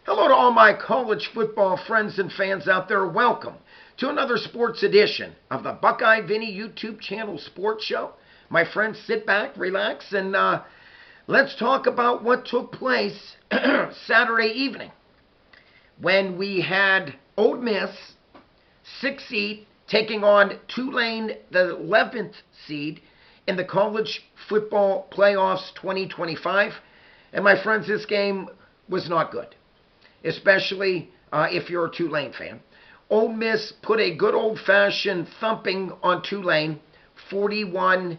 Hello to all my college football friends and fans out there. Welcome to another sports edition of the Buckeye Vinnie YouTube channel sports show. My friends, sit back, relax, and let's talk about what took place Saturday evening when we had Ole Miss, 6th seed, taking on Tulane, the 11th seed, in the college football playoffs 2025. And my friends, this game was not good, especially if you're a Tulane fan. Ole Miss put a good old-fashioned thumping on Tulane, 41-10.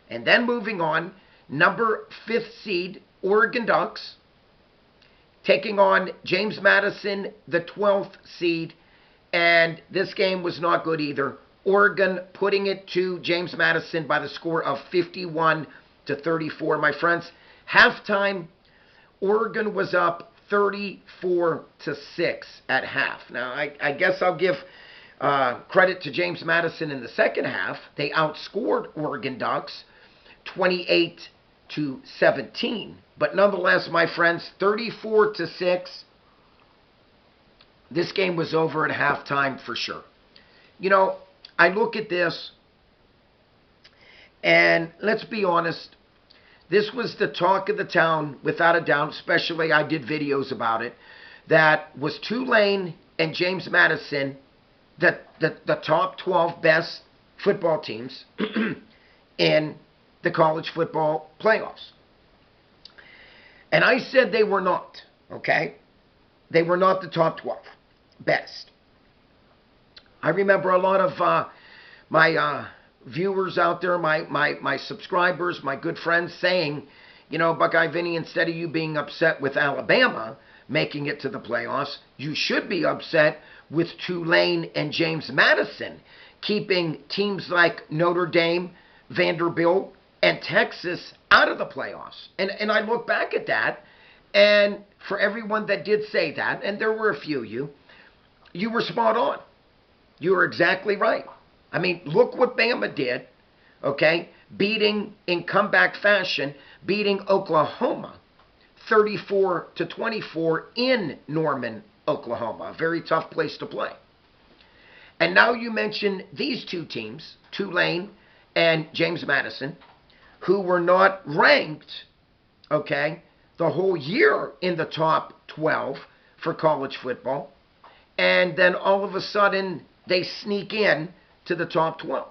And then moving on, number 5th seed, Oregon Ducks, taking on James Madison, the 12th seed. And this game was not good either. Oregon putting it to James Madison by the score of 51-34. My friends, halftime, Oregon was up 34-6 at half. Now, I guess I'll give credit to James Madison in the second half. They outscored Oregon Ducks 28-17. But nonetheless, my friends, 34-6. This game was over at halftime for sure. You know, I look at this, and let's be honest, this was the talk of the town, without a doubt, especially I did videos about it, that was Tulane and James Madison, the top 12 best football teams in the college football playoffs. And I said they were not, okay? They were not the top 12 best. I remember a lot of my viewers out there, my subscribers, my good friends saying, you know, Buckeye Vinnie, instead of you being upset with Alabama making it to the playoffs, you should be upset with Tulane and James Madison keeping teams like Notre Dame, Vanderbilt, and Texas out of the playoffs. And I look back at that, and for everyone that did say that, and there were a few of you, you were spot on. You were exactly right. I mean, look what Bama did, okay? Beating, in comeback fashion, beating Oklahoma 34-24 in Norman, Oklahoma. A very tough place to play. And now you mention these two teams, Tulane and James Madison, who were not ranked, okay, the whole year in the top 12 for college football. And then all of a sudden, they sneak in to the top 12.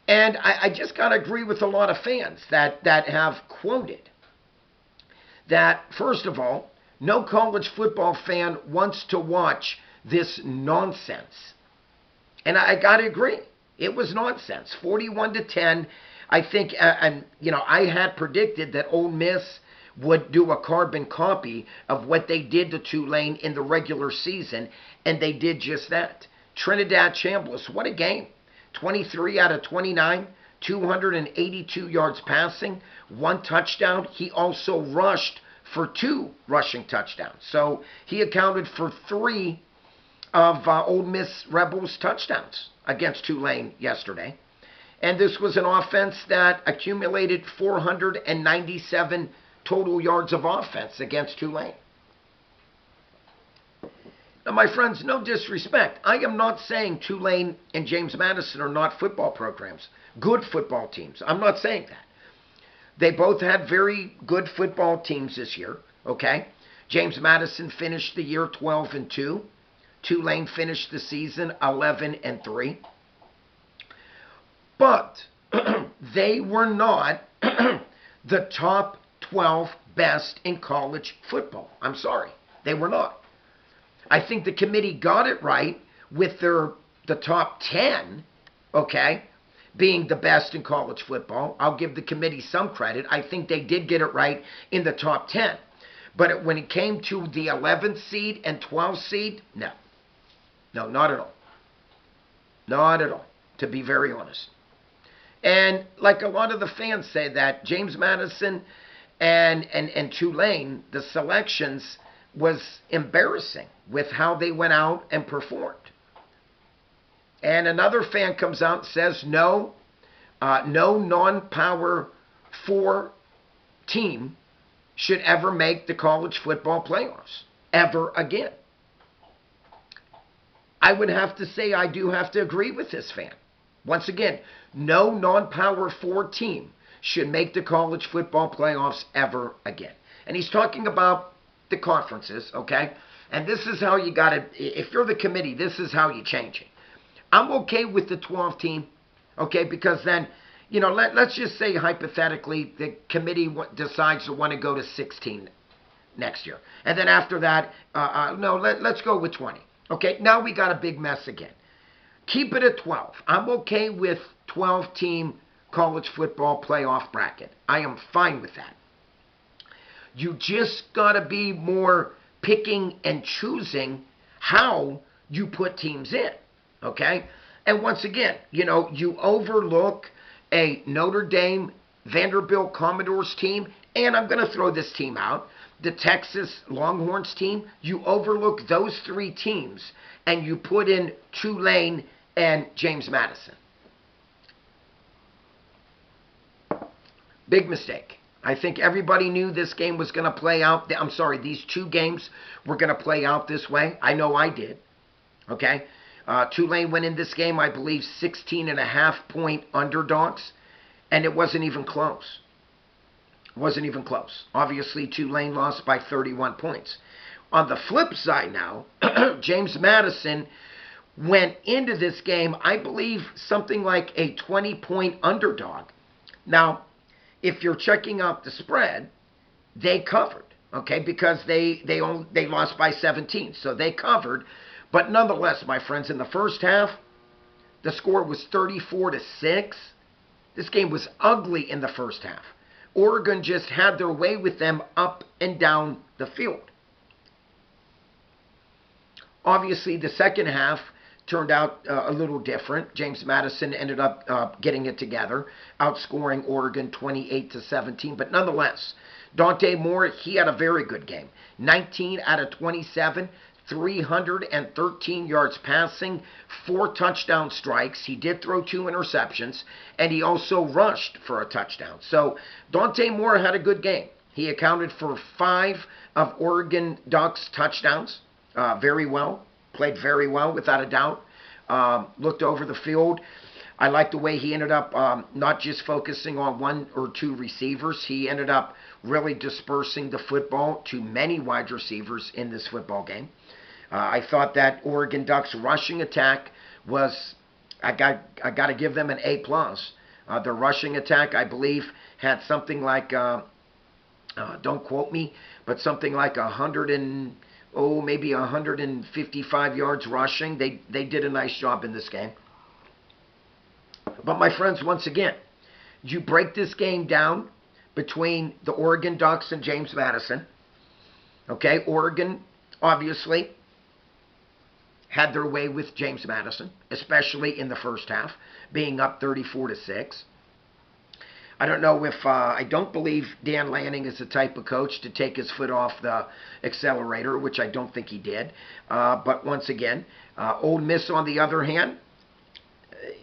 And I just got to agree with a lot of fans that have quoted that, first of all, no college football fan wants to watch this nonsense. And I got to agree. It was nonsense. 41-10. I think, and you know, I had predicted that Ole Miss would do a carbon copy of what they did to Tulane in the regular season, and they did just that. Trinidad Chambliss, what a game. 23 out of 29, 282 yards passing, 1 touchdown. He also rushed for 2 rushing touchdowns. So he accounted for 3 of Ole Miss Rebels' touchdowns against Tulane yesterday. And this was an offense that accumulated 497 total yards of offense against Tulane. Now, my friends, no disrespect. I am not saying Tulane and James Madison are not football programs, good football teams. I'm not saying that. They both had very good football teams this year, okay? James Madison finished the year 12-2. Tulane finished the season 11-3. But they were not the top 12 best in college football. I'm sorry. They were not. I think the committee got it right with the top 10, okay, being the best in college football. I'll give the committee some credit. I think they did get it right in the top 10. But when it came to the 11th seed and 12th seed, no. No, not at all. Not at all, to be very honest. And like a lot of the fans say that James Madison and Tulane, the selections was embarrassing with how they went out and performed. And another fan comes out and says, no non-Power 4 team should ever make the college football playoffs ever again. I would have to say I do have to agree with this fan. Once again, no non-Power 4 team should make the college football playoffs ever again. And he's talking about the conferences, okay? And this is how you got to, if you're the committee, this is how you change it. I'm okay with the 12 team, okay? Because then, you know, let's just say hypothetically the committee decides to want to go to 16 next year. And then after that, let's go with 20. Okay, now we got a big mess again. Keep it at 12. I'm okay with 12-team college football playoff bracket. I am fine with that. You just got to be more picking and choosing how you put teams in, okay? And once again, you know, you overlook a Notre Dame, Vanderbilt Commodores team, and I'm going to throw this team out, the Texas Longhorns team. You overlook those three teams, and you put in Tulane and James Madison. Big mistake. I think everybody knew this game was going to play out. I'm sorry, these two games were going to play out this way. I know I did. Okay? Tulane went in this game, I believe, 16.5-point underdogs, and it wasn't even close. It wasn't even close. Obviously, Tulane lost by 31 points. On the flip side now, James Madison went into this game, I believe, something like a 20-point underdog. Now, if you're checking out the spread, they covered, okay, because they lost by 17, so they covered. But nonetheless, my friends, in the first half, the score was 34-6. This game was ugly in the first half. Oregon just had their way with them up and down the field. Obviously, the second half turned out a little different. James Madison ended up getting it together, outscoring Oregon 28-17. But nonetheless, Dante Moore, he had a very good game. 19 out of 27, 313 yards passing, 4 touchdown strikes. He did throw 2 interceptions, and he also rushed for a touchdown. So Dante Moore had a good game. He accounted for 5 of Oregon Ducks' touchdowns very well. Played very well, without a doubt. Looked over the field. I like the way he ended up not just focusing on 1 or 2 receivers. He ended up really dispersing the football to many wide receivers in this football game. I thought that Oregon Ducks rushing attack was, I got to give them an A+. Their rushing attack, I believe, had something like, don't quote me, but something like 155 yards rushing. They did a nice job in this game. But my friends, once again, you break this game down between the Oregon Ducks and James Madison. Okay, Oregon, obviously, had their way with James Madison, especially in the first half, being up 34-6. I don't know if, I don't believe Dan Lanning is the type of coach to take his foot off the accelerator, which I don't think he did. But once again, Ole Miss, on the other hand,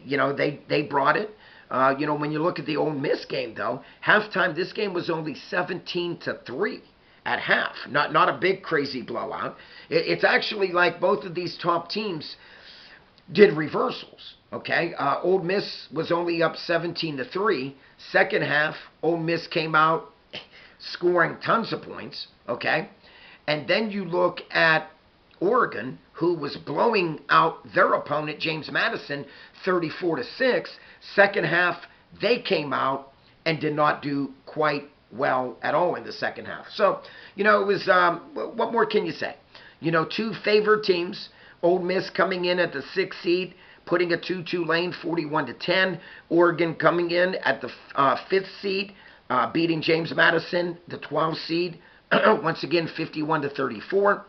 you know, they brought it. You know, when you look at the Ole Miss game, though, halftime, this game was only 17-3 at half. Not a big, crazy blowout. It's actually like both of these top teams did reversals. Okay, Ole Miss was only up 17-3. Second half, Ole Miss came out scoring tons of points. Okay, and then you look at Oregon, who was blowing out their opponent, James Madison, 34-6. Second half, they came out and did not do quite well at all in the second half. So, you know, it was, what more can you say? You know, 2 favored teams. Ole Miss coming in at the 6th seed, putting a 2-2 lane, 41-10. Oregon coming in at the 5th seed, beating James Madison, the 12th seed, once again 51-34.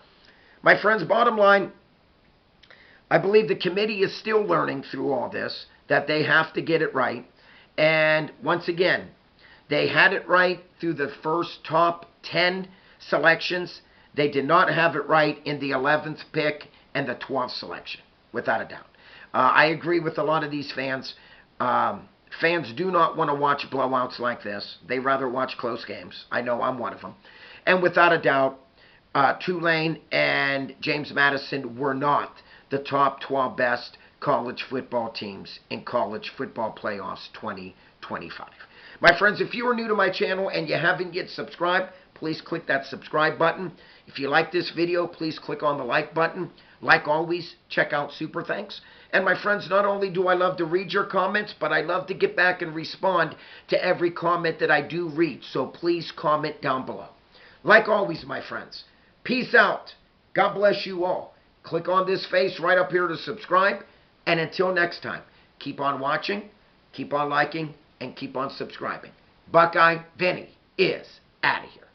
My friends, bottom line, I believe the committee is still learning through all this that they have to get it right. And once again, they had it right through the first top 10 selections. They did not have it right in the 11th pick and the 12th selection, without a doubt. I agree with a lot of these fans. Fans do not want to watch blowouts like this. They rather watch close games. I know I'm one of them. And without a doubt, Tulane and James Madison were not the top 12 best college football teams in college football playoffs 2025. My friends, if you are new to my channel and you haven't yet subscribed, please click that subscribe button. If you like this video, please click on the like button. Like always, check out Super Thanks. And my friends, not only do I love to read your comments, but I love to get back and respond to every comment that I do read. So please comment down below. Like always, my friends, peace out. God bless you all. Click on this face right up here to subscribe. And until next time, keep on watching, keep on liking, and keep on subscribing. Buckeye Vinny is out of here.